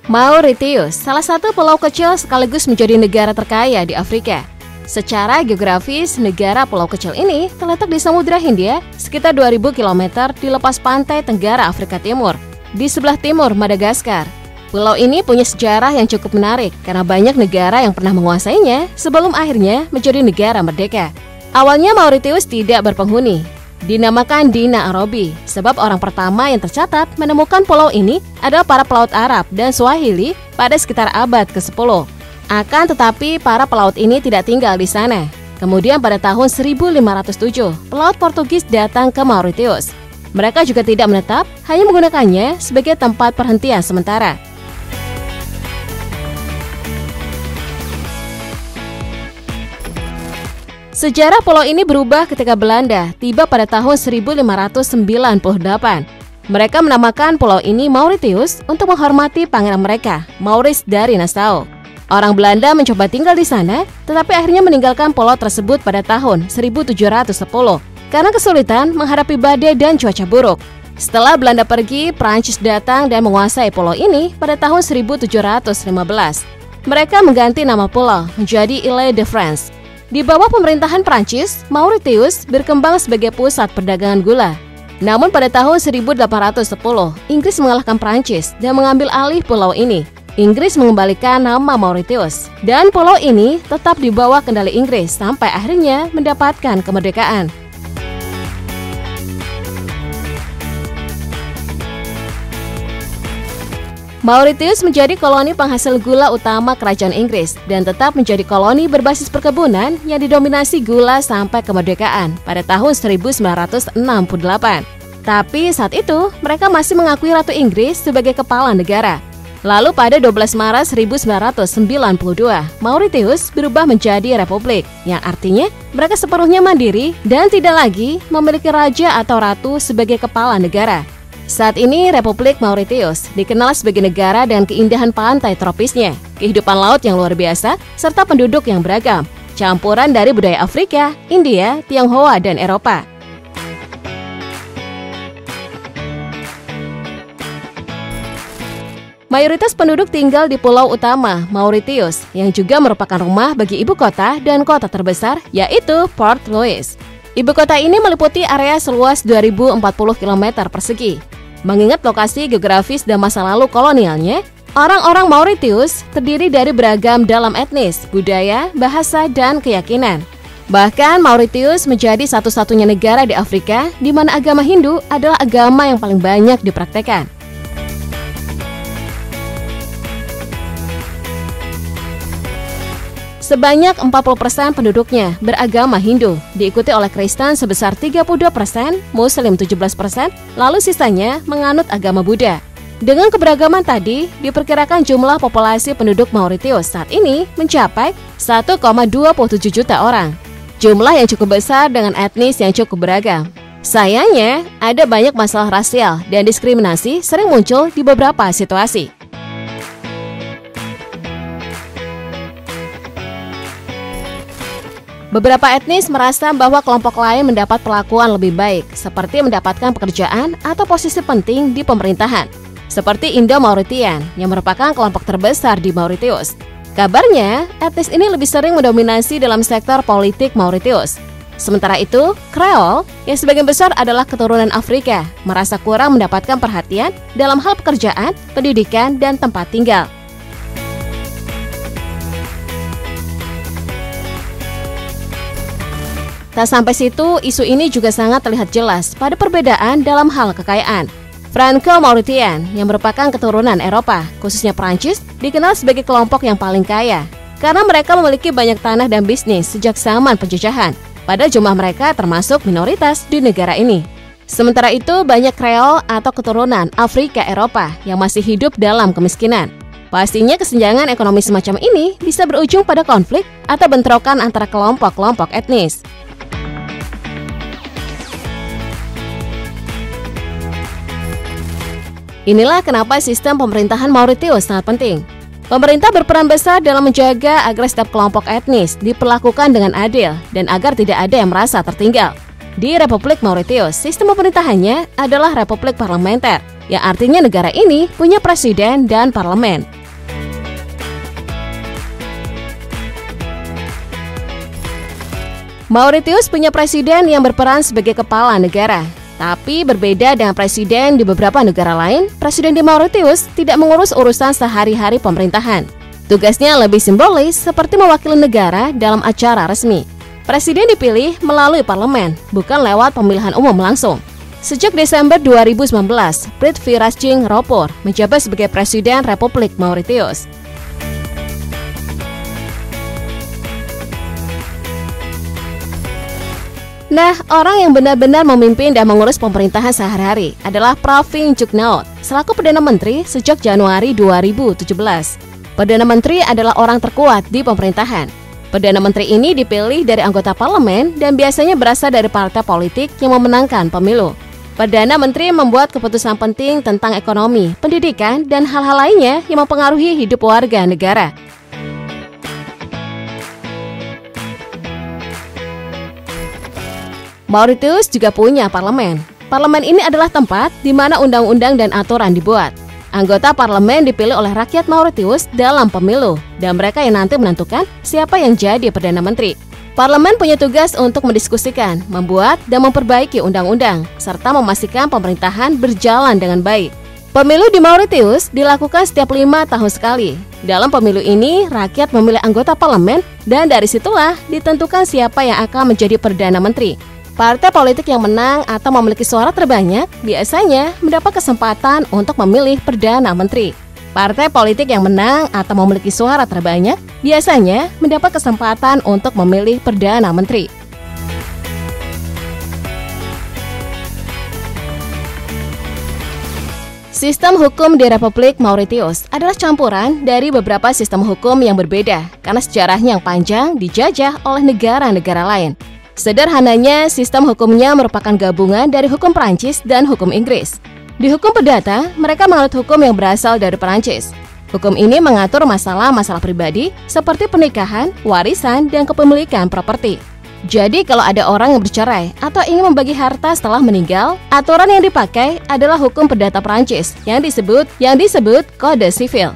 Mauritius, salah satu pulau kecil sekaligus menjadi negara terkaya di Afrika. Secara geografis, negara pulau kecil ini terletak di Samudra Hindia, sekitar 2000 km di lepas pantai tenggara Afrika Timur, di sebelah timur Madagaskar. Pulau ini punya sejarah yang cukup menarik karena banyak negara yang pernah menguasainya sebelum akhirnya menjadi negara merdeka. Awalnya Mauritius tidak berpenghuni. Dinamakan Dina Arobi, sebab orang pertama yang tercatat menemukan pulau ini adalah para pelaut Arab dan Swahili pada sekitar abad ke-10. Akan tetapi para pelaut ini tidak tinggal di sana. Kemudian pada tahun 1507, pelaut Portugis datang ke Mauritius. Mereka juga tidak menetap, hanya menggunakannya sebagai tempat perhentian sementara. Sejarah pulau ini berubah ketika Belanda tiba pada tahun 1598. Mereka menamakan pulau ini Mauritius untuk menghormati pangeran mereka, Maurice dari Nassau. Orang Belanda mencoba tinggal di sana, tetapi akhirnya meninggalkan pulau tersebut pada tahun 1710 karena kesulitan menghadapi badai dan cuaca buruk. Setelah Belanda pergi, Prancis datang dan menguasai pulau ini pada tahun 1715. Mereka mengganti nama pulau menjadi Île-de-France. Di bawah pemerintahan Prancis, Mauritius berkembang sebagai pusat perdagangan gula. Namun pada tahun 1810, Inggris mengalahkan Prancis dan mengambil alih pulau ini. Inggris mengembalikan nama Mauritius, dan pulau ini tetap di bawah kendali Inggris sampai akhirnya mendapatkan kemerdekaan. Mauritius menjadi koloni penghasil gula utama kerajaan Inggris dan tetap menjadi koloni berbasis perkebunan yang didominasi gula sampai kemerdekaan pada tahun 1968. Tapi saat itu mereka masih mengakui Ratu Inggris sebagai kepala negara. Lalu pada 12 Maret 1992, Mauritius berubah menjadi republik, yang artinya mereka sepenuhnya mandiri dan tidak lagi memiliki raja atau ratu sebagai kepala negara. Saat ini Republik Mauritius dikenal sebagai negara dengan keindahan pantai tropisnya, kehidupan laut yang luar biasa, serta penduduk yang beragam, campuran dari budaya Afrika, India, Tionghoa, dan Eropa. Mayoritas penduduk tinggal di pulau utama Mauritius, yang juga merupakan rumah bagi ibu kota dan kota terbesar, yaitu Port Louis. Ibu kota ini meliputi area seluas 2040 km persegi. Mengingat lokasi geografis dan masa lalu kolonialnya, orang-orang Mauritius terdiri dari beragam dalam etnis, budaya, bahasa, dan keyakinan. Bahkan Mauritius menjadi satu-satunya negara di Afrika di mana agama Hindu adalah agama yang paling banyak dipraktekkan. Sebanyak 40% penduduknya beragama Hindu, diikuti oleh Kristen sebesar 32%, Muslim 17%, lalu sisanya menganut agama Buddha. Dengan keberagaman tadi, diperkirakan jumlah populasi penduduk Mauritius saat ini mencapai 1,27 juta orang. Jumlah yang cukup besar dengan etnis yang cukup beragam. Sayangnya, ada banyak masalah rasial dan diskriminasi sering muncul di beberapa situasi. Beberapa etnis merasa bahwa kelompok lain mendapat perlakuan lebih baik, seperti mendapatkan pekerjaan atau posisi penting di pemerintahan, seperti Indo-Mauritian yang merupakan kelompok terbesar di Mauritius. Kabarnya, etnis ini lebih sering mendominasi dalam sektor politik Mauritius. Sementara itu, Creole, yang sebagian besar adalah keturunan Afrika, merasa kurang mendapatkan perhatian dalam hal pekerjaan, pendidikan, dan tempat tinggal. Tak sampai situ, isu ini juga sangat terlihat jelas pada perbedaan dalam hal kekayaan. Franco-Mauritian yang merupakan keturunan Eropa, khususnya Prancis, dikenal sebagai kelompok yang paling kaya karena mereka memiliki banyak tanah dan bisnis sejak zaman penjajahan, padahal jumlah mereka termasuk minoritas di negara ini. Sementara itu, banyak Creole atau keturunan Afrika Eropa yang masih hidup dalam kemiskinan. Pastinya kesenjangan ekonomi semacam ini bisa berujung pada konflik atau bentrokan antara kelompok-kelompok etnis. Inilah kenapa sistem pemerintahan Mauritius sangat penting. Pemerintah berperan besar dalam menjaga agar setiap kelompok etnis diperlakukan dengan adil dan agar tidak ada yang merasa tertinggal. Di Republik Mauritius, sistem pemerintahannya adalah republik parlementer, yang artinya negara ini punya presiden dan parlemen. Mauritius punya presiden yang berperan sebagai kepala negara. Tapi berbeda dengan presiden di beberapa negara lain, presiden di Mauritius tidak mengurus urusan sehari-hari pemerintahan. Tugasnya lebih simbolis seperti mewakili negara dalam acara resmi. Presiden dipilih melalui parlemen, bukan lewat pemilihan umum langsung. Sejak Desember 2019, Prithvi Rajsingh Ropor menjabat sebagai Presiden Republik Mauritius. Nah, orang yang benar-benar memimpin dan mengurus pemerintahan sehari-hari adalah Pravin Jugnauth selaku Perdana Menteri sejak Januari 2017. Perdana Menteri adalah orang terkuat di pemerintahan. Perdana Menteri ini dipilih dari anggota parlemen dan biasanya berasal dari partai politik yang memenangkan pemilu. Perdana Menteri membuat keputusan penting tentang ekonomi, pendidikan, dan hal-hal lainnya yang mempengaruhi hidup warga negara. Mauritius juga punya parlemen. Parlemen ini adalah tempat di mana undang-undang dan aturan dibuat. Anggota parlemen dipilih oleh rakyat Mauritius dalam pemilu, dan mereka yang nanti menentukan siapa yang jadi Perdana Menteri. Parlemen punya tugas untuk mendiskusikan, membuat, dan memperbaiki undang-undang, serta memastikan pemerintahan berjalan dengan baik. Pemilu di Mauritius dilakukan setiap 5 tahun sekali. Dalam pemilu ini, rakyat memilih anggota parlemen, dan dari situlah ditentukan siapa yang akan menjadi Perdana Menteri. Partai politik yang menang atau memiliki suara terbanyak biasanya mendapat kesempatan untuk memilih Perdana Menteri. Partai politik yang menang atau memiliki suara terbanyak biasanya mendapat kesempatan untuk memilih Perdana Menteri. Sistem hukum di Republik Mauritius adalah campuran dari beberapa sistem hukum yang berbeda karena sejarahnya yang panjang dijajah oleh negara-negara lain. Sederhananya, sistem hukumnya merupakan gabungan dari hukum Perancis dan hukum Inggris. Di hukum perdata, mereka menganut hukum yang berasal dari Perancis. Hukum ini mengatur masalah-masalah pribadi seperti pernikahan, warisan, dan kepemilikan properti. Jadi kalau ada orang yang bercerai atau ingin membagi harta setelah meninggal, aturan yang dipakai adalah hukum perdata Perancis yang disebut Kode Sivil.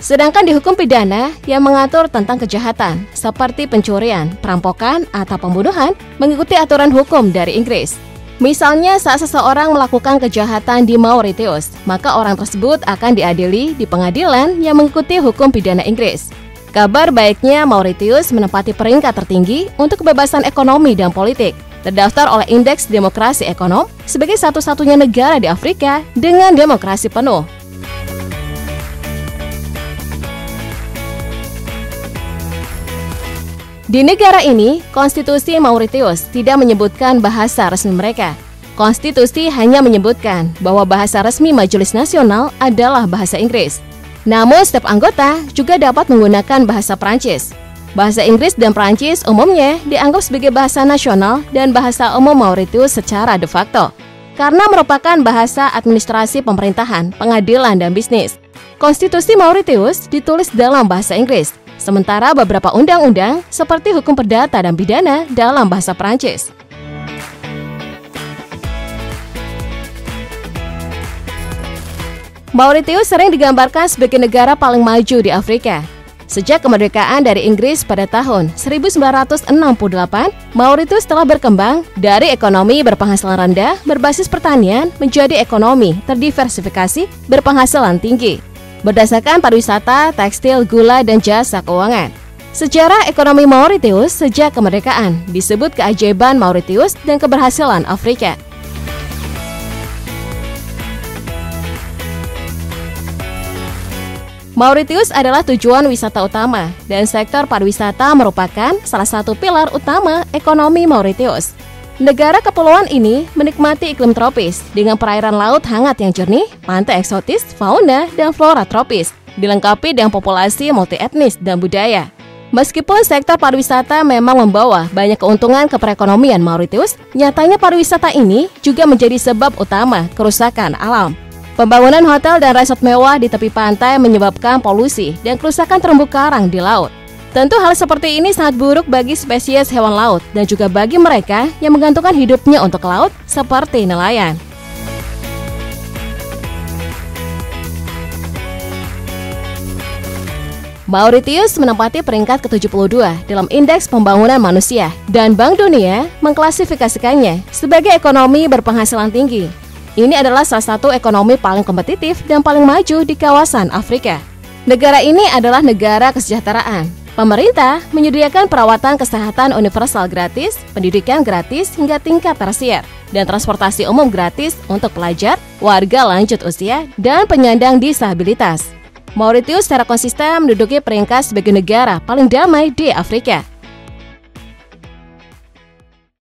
Sedangkan di hukum pidana yang mengatur tentang kejahatan seperti pencurian, perampokan, atau pembunuhan mengikuti aturan hukum dari Inggris. Misalnya saat seseorang melakukan kejahatan di Mauritius, maka orang tersebut akan diadili di pengadilan yang mengikuti hukum pidana Inggris. Kabar baiknya Mauritius menempati peringkat tertinggi untuk kebebasan ekonomi dan politik, terdaftar oleh Indeks Demokrasi Ekonom sebagai satu-satunya negara di Afrika dengan demokrasi penuh. Di negara ini, konstitusi Mauritius tidak menyebutkan bahasa resmi mereka. Konstitusi hanya menyebutkan bahwa bahasa resmi Majelis Nasional adalah bahasa Inggris. Namun, setiap anggota juga dapat menggunakan bahasa Prancis. Bahasa Inggris dan Prancis umumnya dianggap sebagai bahasa nasional dan bahasa umum Mauritius secara de facto, karena merupakan bahasa administrasi pemerintahan, pengadilan, dan bisnis. Konstitusi Mauritius ditulis dalam bahasa Inggris, sementara beberapa undang-undang seperti hukum perdata dan pidana dalam bahasa Prancis. Mauritius sering digambarkan sebagai negara paling maju di Afrika. Sejak kemerdekaan dari Inggris pada tahun 1968, Mauritius telah berkembang dari ekonomi berpenghasilan rendah berbasis pertanian menjadi ekonomi terdiversifikasi berpenghasilan tinggi, berdasarkan pariwisata, tekstil, gula, dan jasa keuangan. Sejarah ekonomi Mauritius sejak kemerdekaan disebut keajaiban Mauritius dan keberhasilan Afrika. Mauritius adalah tujuan wisata utama, dan sektor pariwisata merupakan salah satu pilar utama ekonomi Mauritius. Negara kepulauan ini menikmati iklim tropis dengan perairan laut hangat yang jernih, pantai eksotis, fauna, dan flora tropis, dilengkapi dengan populasi multietnis dan budaya. Meskipun sektor pariwisata memang membawa banyak keuntungan ke perekonomian Mauritius, nyatanya pariwisata ini juga menjadi sebab utama kerusakan alam. Pembangunan hotel dan resort mewah di tepi pantai menyebabkan polusi dan kerusakan terumbu karang di laut. Tentu hal seperti ini sangat buruk bagi spesies hewan laut dan juga bagi mereka yang menggantungkan hidupnya untuk laut seperti nelayan. Mauritius menempati peringkat ke-72 dalam Indeks Pembangunan Manusia dan Bank Dunia mengklasifikasikannya sebagai ekonomi berpenghasilan tinggi. Ini adalah salah satu ekonomi paling kompetitif dan paling maju di kawasan Afrika. Negara ini adalah negara kesejahteraan. Pemerintah menyediakan perawatan kesehatan universal gratis, pendidikan gratis hingga tingkat tersier, dan transportasi umum gratis untuk pelajar, warga lanjut usia, dan penyandang disabilitas. Mauritius secara konsisten menduduki peringkat sebagai negara paling damai di Afrika.